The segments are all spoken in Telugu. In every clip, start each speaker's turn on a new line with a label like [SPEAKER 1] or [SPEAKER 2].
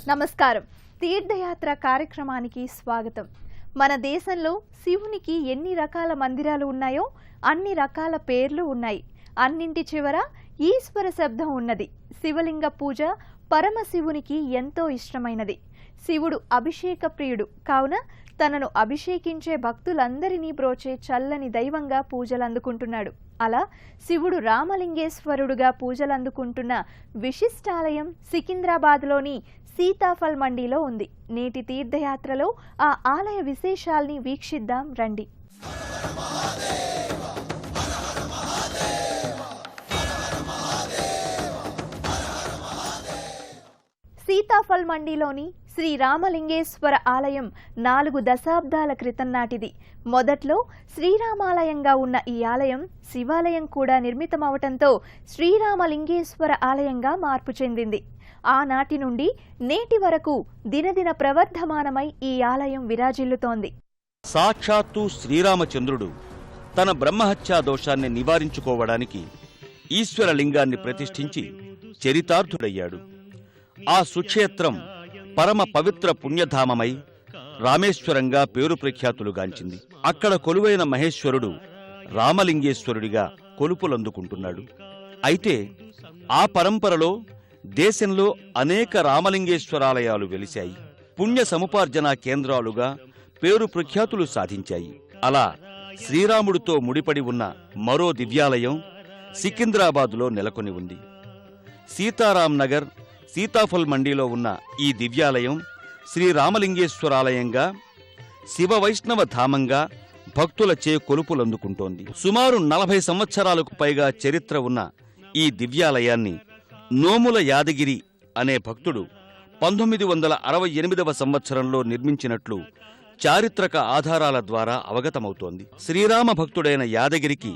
[SPEAKER 1] నమస్కారం. తీర్థయాత్ర కార్యక్రమానికి స్వాగతం. మన దేశంలో శివునికి ఎన్ని రకాల మందిరాలు ఉన్నాయో అన్ని రకాల పేర్లు ఉన్నాయి. అన్నింటి చివర ఈశ్వర శబ్దం ఉన్నది. శివలింగ పూజ పరమశివునికి ఎంతో ఇష్టమైనది. శివుడు అభిషేక ప్రియుడు కావున తనను అభిషేకించే భక్తులందరినీ బ్రోచే చల్లని దైవంగా పూజలందుకుంటున్నాడు. అలా శివుడు రామలింగేశ్వరుడుగా పూజలందుకుంటున్న విశిష్టాలయం సికింద్రాబాద్లోని సీతాఫల్ మండీలో ఉంది. నేటి తీర్థయాత్రలో ఆ ఆలయ విశేషాల్ని వీక్షిద్దాం రండి. సీతాఫల్ మండీలోని శ్రీ రామలింగేశ్వర ఆలయం 4 దశాబ్దాల క్రితం నాటిది. మొదట్లో శ్రీరామాలయంగా ఉన్న ఈ ఆలయం శివాలయం కూడా నిర్మితమవటంతో శ్రీరామలింగేశ్వర ఆలయంగా మార్పు చెందింది. ఆనాటి నుండి నేటి వరకు దినదిన ప్రవర్ధమానమై ఈ ఆలయం విరాజిల్లుతోంది.
[SPEAKER 2] సాక్షాత్తు శ్రీరామచంద్రుడు తన బ్రహ్మహత్యా దోషాన్ని నివారించుకోవడానికి ఈశ్వరలింగాన్ని ప్రతిష్ఠించి చరితార్థుడయ్యాడు. ఆ సుక్షేత్రం పరమ పవిత్ర పుణ్యధామమై రామేశ్వరంగా పేరు ప్రఖ్యాతులుగాంచింది. అక్కడ కొలువైన మహేశ్వరుడు రామలింగేశ్వరుడిగా కొలుపులందుకుంటున్నాడు. అయితే ఆ పరంపరలో దేశంలో అనేక రామలింగేశ్వరాలయాలు వెలిశాయి. పుణ్య సముపార్జనా కేంద్రాలుగా పేరు ప్రఖ్యాతులు సాధించాయి. అలా శ్రీరాముడితో ముడిపడి ఉన్న మరో దివ్యాలయం సికింద్రాబాదులో నెలకొని ఉంది. సీతారాం నగర్ సీతాఫల్ మండీలో ఉన్న ఈ దివ్యాలయం శ్రీరామలింగేశ్వరాలయంగా శివ వైష్ణవ ధామంగా భక్తులచే కొలుపులందుకుంటోంది. సుమారు 40 సంవత్సరాలకు పైగా చరిత్ర ఉన్న ఈ దివ్యాలయాన్ని నోముల యాదగిరి అనే భక్తుడు 1968వ సంవత్సరంలో నిర్మించినట్లు చారిత్రక ఆధారాల ద్వారా అవగతమవుతోంది. శ్రీరామ భక్తుడైన యాదగిరికి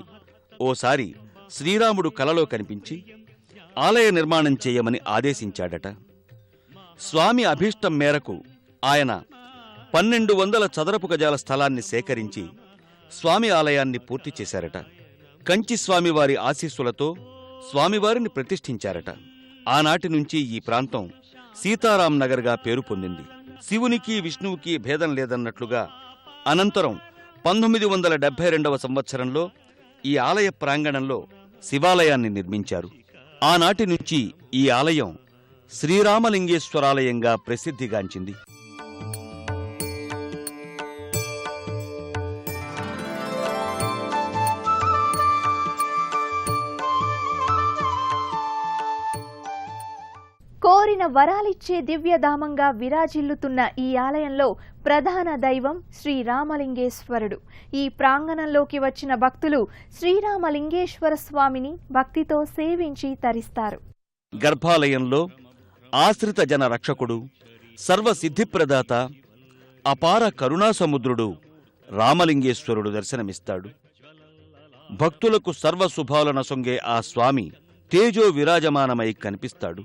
[SPEAKER 2] ఓసారి శ్రీరాముడు కలలో కనిపించి ఆలయ నిర్మాణం చేయమని ఆదేశించాడట. స్వామి అభీష్టం మేరకు ఆయన 1200 చదరపు గజాల స్థలాన్ని సేకరించి స్వామి ఆలయాన్ని పూర్తి చేశారట. కంచి స్వామివారి ఆశీస్సులతో స్వామివారిని ప్రతిష్ఠించారట. ఆనాటి నుంచి ఈ ప్రాంతం సీతారాం నగర్గా పేరు పొందింది. శివునికి విష్ణువుకి భేదం లేదన్నట్లుగా అనంతరం 1972వ సంవత్సరంలో ఈ ఆలయ ప్రాంగణంలో శివాలయాన్ని నిర్మించారు. ఆనాటి నుంచి ఈ ఆలయం శ్రీరామలింగేశ్వరాలయంగా ప్రసిద్ధిగాంచింది.
[SPEAKER 1] కోరిన వరాలిచ్చే దివ్యధామంగా విరాజిల్లుతున్న ఈ ఆలయంలో ప్రధాన దైవం శ్రీరామలింగేశ్వరుడు. ఈ ప్రాంగణంలోకి వచ్చిన భక్తులు శ్రీరామలింగేశ్వర స్వామిని భక్తితో సేవించి తరిస్తారు.
[SPEAKER 2] గర్భాలయంలో ఆశ్రిత జన రక్షకుడు, సర్వసిద్ధిప్రదాత, అపార కరుణాసముద్రుడు రామలింగేశ్వరుడు దర్శనమిస్తాడు. భక్తులకు సర్వశుభాలనసొంగే ఆ స్వామి తేజో విరాజమానమై కనిపిస్తాడు.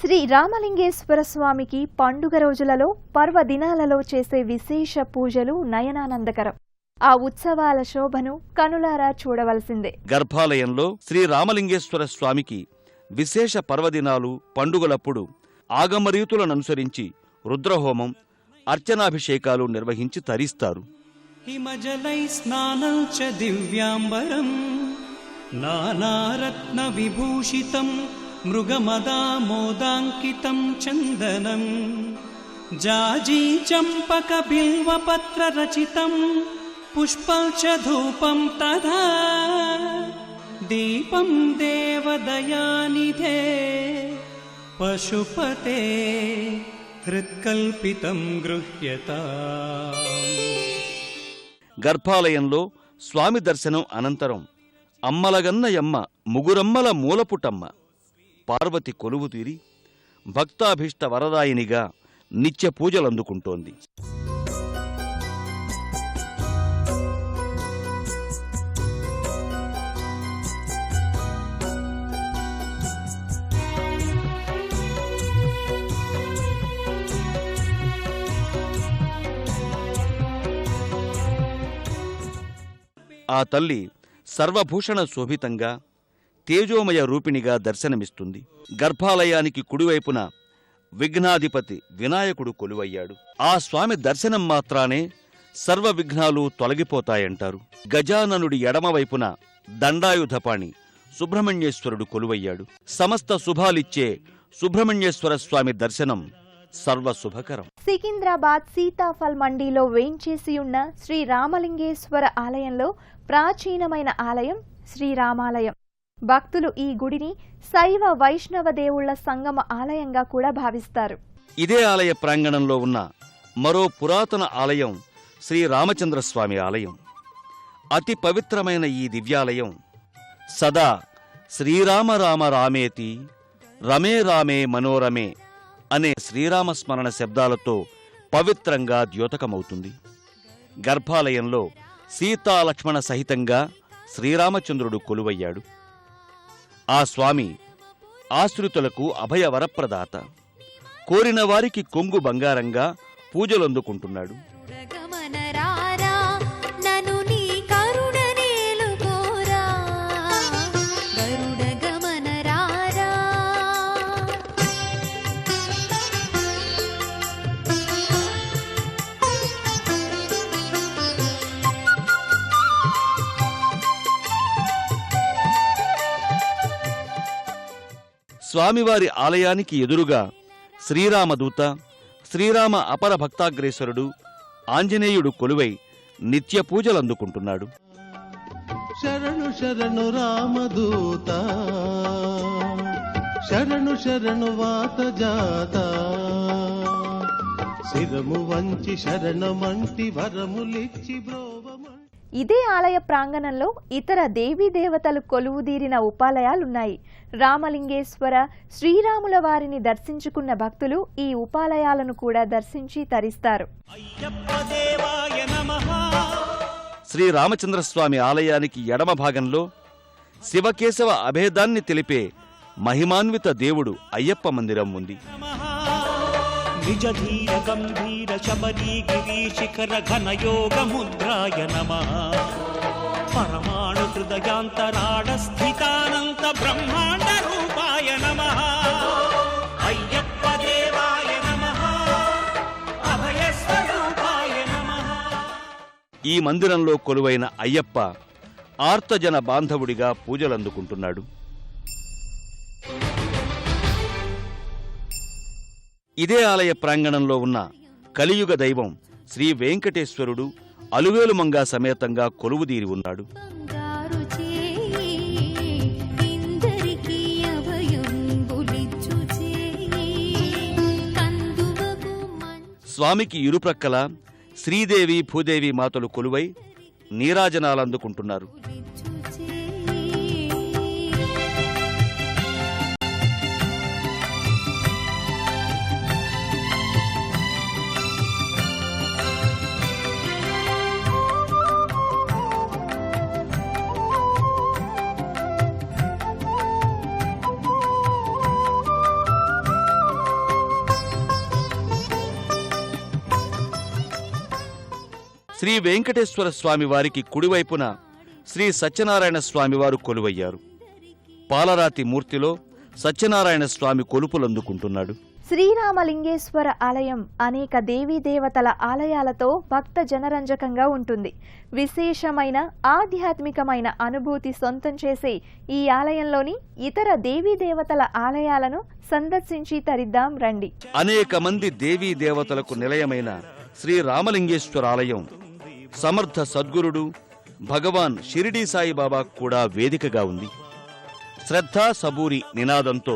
[SPEAKER 1] శ్రీ రామలింగేశ్వర స్వామికి పండుగ రోజులలో పర్వదినాలలో చేసే విశేష పూజలు నయనానందకరం. ఆ ఉత్సవాల శోభను కనులారా చూడవలసిందే.
[SPEAKER 2] గర్భాలయంలో శ్రీ రామలింగేశ్వర స్వామికి విశేష పర్వదినాలు పండుగలప్పుడు ఆగమరీతులననుసరించి రుద్రహోమం, అర్చనాభిషేకాలు నిర్వహించి తరిస్తారు.
[SPEAKER 3] హిమజలై స్నానం చ దివ్యాంబరం నానారత్న విభూషితం మృగమదామోదాంకితం చందనం జాజీ చంపక బిల్వపత్ర రచితం పుష్పం చ ధూపం తథా దీపం దేవదయానిధే పశుపతే హృత్కల్పితం గృహ్యతాం.
[SPEAKER 2] గర్భాలయంలో స్వామి దర్శనం అనంతరం అమ్మలగన్నయమ్మ ముగురమ్మల మూలపుటమ్మ పార్వతి కొలువు తీరి భక్తాభీష్ట వరదాయినిగా నిత్య పూజలందుకుంటోంది. ఆ తల్లి సర్వభూషణ శోభితంగా తేజోమయ రూపిణిగా దర్శనమిస్తుంది. గర్భాలయానికి కుడివైపున విఘ్నాధిపతి వినాయకుడు కొలువయ్యాడు. ఆ స్వామి దర్శనం మాత్రానే సర్వ విఘ్నాలు తొలగిపోతాయంటారు. గజాననుడి ఎడమవైపున దండాయుధపాణి సుబ్రహ్మణ్యేశ్వరుడు కొలువయ్యాడు. సమస్త శుభాలిచ్చే సుబ్రహ్మణ్యేశ్వర స్వామి దర్శనం సర్వశుభకరం.
[SPEAKER 1] సికింద్రాబాద్ సీతాఫల్ మండీలో వేంచేసి ఉన్న శ్రీ రామలింగేశ్వర ఆలయంలో ప్రాచీనమైన ఆలయం శ్రీరామాలయం. భక్తులు ఈ గుడిని శైవ వైష్ణవ దేవుళ్ల సంగమ ఆలయంగా కూడా భావిస్తారు.
[SPEAKER 2] ఇదే ఆలయ ప్రాంగణంలో ఉన్న మరో పురాతన ఆలయం శ్రీరామచంద్రస్వామి ఆలయం. అతి పవిత్రమైన ఈ దివ్యాలయం సదా శ్రీరామ రామ రామేతి రమే రామే మనోరమే అనే శ్రీరామస్మరణ శబ్దాలతో పవిత్రంగా ద్యోతకమవుతుంది. గర్భాలయంలో సీతాలక్ష్మణ సహితంగా శ్రీరామచంద్రుడు కొలువయ్యాడు. ఆ స్వామి ఆశ్రితులకు అభయవరప్రదాత. కోరిన వారికి కొంగు బంగారంగా పూజలందుకుంటున్నాడు. స్వామివారి ఆలయానికి ఎదురుగా శ్రీరామదూత, శ్రీరామ అపర భక్తాగ్రేసరుడు, ఆంజనేయుడు కొలువై నిత్య పూజలందుకుంటున్నాడు.
[SPEAKER 4] శరణు శరణు రామదూత, శరణు శరణు వాత జాత, శిరము వంచి శరణమంటి వరములిచ్చి బ్రోవమంటి.
[SPEAKER 1] ఇదే ఆలయ ప్రాంగణంలో ఇతర దేవీ దేవతలు కొలువుదీరిన ఉపాలయాలున్నాయి. రామలింగేశ్వర, శ్రీరాముల వారిని దర్శించుకున్న భక్తులు ఈ ఉపాలయాలను కూడా దర్శించి తరిస్తారు.
[SPEAKER 2] శ్రీరామచంద్రస్వామి ఆలయానికి ఎడమ భాగంలో శివకేశవ అభేదాన్ని తెలిపే మహిమాన్విత దేవుడు అయ్యప్ప మందిరం ఉంది.
[SPEAKER 3] నిజధీర గంభీర శబరీ గిరి శిఖర ఘనయోగ ముద్రాయ నమః. పరమాణు హృదయాంతరాడ స్థితానంత బ్రహ్మాండ రూపాయ నమః. అయ్యప్ప దేవాయ నమః, అభయ స్వరూపాయ నమః.
[SPEAKER 2] ఈ మందిరంలో కొలువైన అయ్యప్ప ఆర్తజన బాంధవుడిగా పూజలందుకుంటున్నాడు. ఇదే ఆలయ ప్రాంగణంలో ఉన్న కలియుగ దైవం శ్రీ వెంకటేశ్వరుడు అలువేలుమంగా సమేతంగా కొలువుదీరి ఉన్నాడు. స్వామికి ఇరుప్రక్కల శ్రీదేవి భూదేవి మాతలు కొలువై నీరాజనాలందుకుంటున్నారు. శ్రీ వెంకటేశ్వర స్వామి వారికి కుడివైపున శ్రీ సత్యనారాయణ స్వామివారు కొలువయ్యారు. పాలరాతి మూర్తిలో సత్యనారాయణ స్వామి కొలుపులందుకుంటున్నాడు.
[SPEAKER 1] శ్రీరామలింగేశ్వర ఆలయం అనేక దేవీ దేవతల ఆలయాలతో భక్త జనరంజకంగా ఉంటుంది. విశేషమైన ఆధ్యాత్మికమైన అనుభూతి సొంతం చేసే ఈ ఆలయంలోని ఇతర దేవీ దేవతల ఆలయాలను సందర్శించి తరిద్దాం రండి.
[SPEAKER 2] అనేక మంది దేవీ దేవతలకు నిలయమైన శ్రీరామలింగేశ్వర ఆలయం సమర్థ సద్గురుడు భగవాన్ షిరిడీ సాయిబాబా కూడా వేదికగా ఉంది. శ్రద్ధ సబూరి నినాదంతో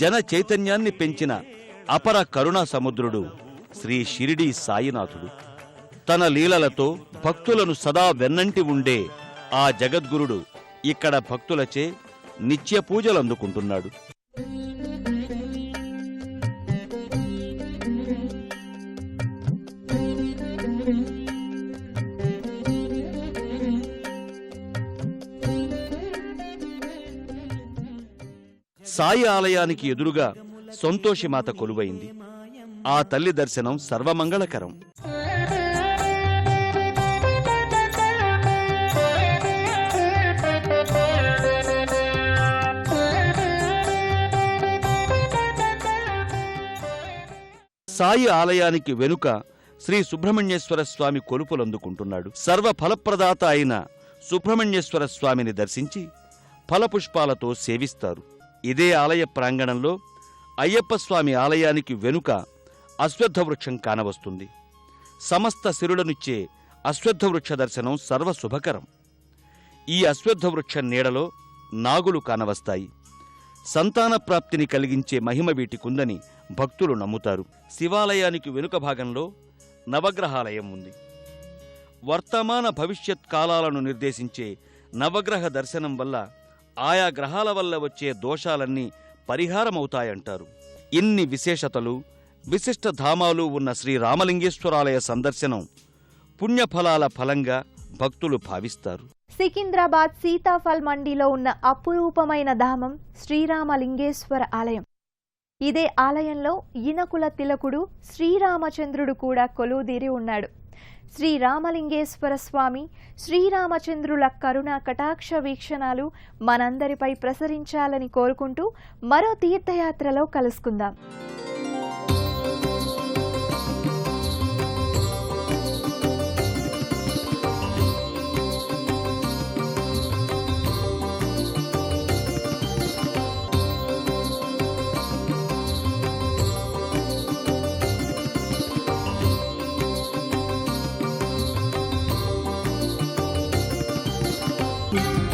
[SPEAKER 2] జన చైతన్యాన్ని పెంచిన అపర కరుణా సముద్రుడు శ్రీ షిరిడీ సాయినాథుడు. తన లీలలతో భక్తులను సదా వెన్నంటి ఉండే ఆ జగద్గురుడు ఇక్కడ భక్తులచే నిత్య పూజలందుకుంటున్నాడు. సాయి ఆలయానికి ఎదురుగా సంతోషిమాత కొలువైంది. ఆ తల్లి దర్శనం సర్వమంగళకరం. సాయి ఆలయానికి వెనుక శ్రీ సుబ్రహ్మణ్యేశ్వర స్వామి కొలుపులందుకుంటున్నాడు. సర్వ ఫలప్రదాత అయిన సుబ్రహ్మణ్యేశ్వర స్వామిని దర్శించి ఫలపుష్పాలతో సేవిస్తారు. ఇదే ఆలయ ప్రాంగణంలో అయ్యప్ప స్వామి ఆలయానికి వెనుక అశ్వత్థవృక్షం కానవస్తుంది. సమస్త సిరులనిచ్చే అశ్వత్థవృక్ష దర్శనం సర్వశుభకరం. ఈ అశ్వత్థవృక్షం నీడలో నాగులు కానవస్తాయి. సంతాన ప్రాప్తిని కలిగించే మహిమ వీటికుందని భక్తులు నమ్ముతారు. శివాలయానికి వెనుక భాగంలో నవగ్రహాలయం ఉంది. వర్తమాన భవిష్యత్ కాలాలను నిర్దేశించే నవగ్రహ దర్శనం వల్ల ఆయా గ్రహాల వల్ల వచ్చే దోషాలన్నీ పరిహారమవుతాయంటారు. ఇన్ని విశేషతలు, విశిష్ట ధామాలు ఉన్న శ్రీరామలింగేశ్వరాలయ సందర్శనం పుణ్యఫలాల ఫలంగా భక్తులు భావిస్తారు.
[SPEAKER 1] సికింద్రాబాద్ సీతాఫల్ మండీలో ఉన్న అపురూపమైన ధామం శ్రీరామలింగేశ్వర ఆలయం. ఇదే ఆలయంలో ఇనకుల తిలకుడు శ్రీరామచంద్రుడు కూడా కొలువుదీరి ఉన్నాడు. శ్రీరామలింగేశ్వర స్వామి, శ్రీరామచంద్రుల కరుణా కటాక్ష వీక్షణాలు మనందరిపై ప్రసరించాలని కోరుకుంటూ మరో తీర్థయాత్రలో కలుసుకుందాం.
[SPEAKER 5] thank you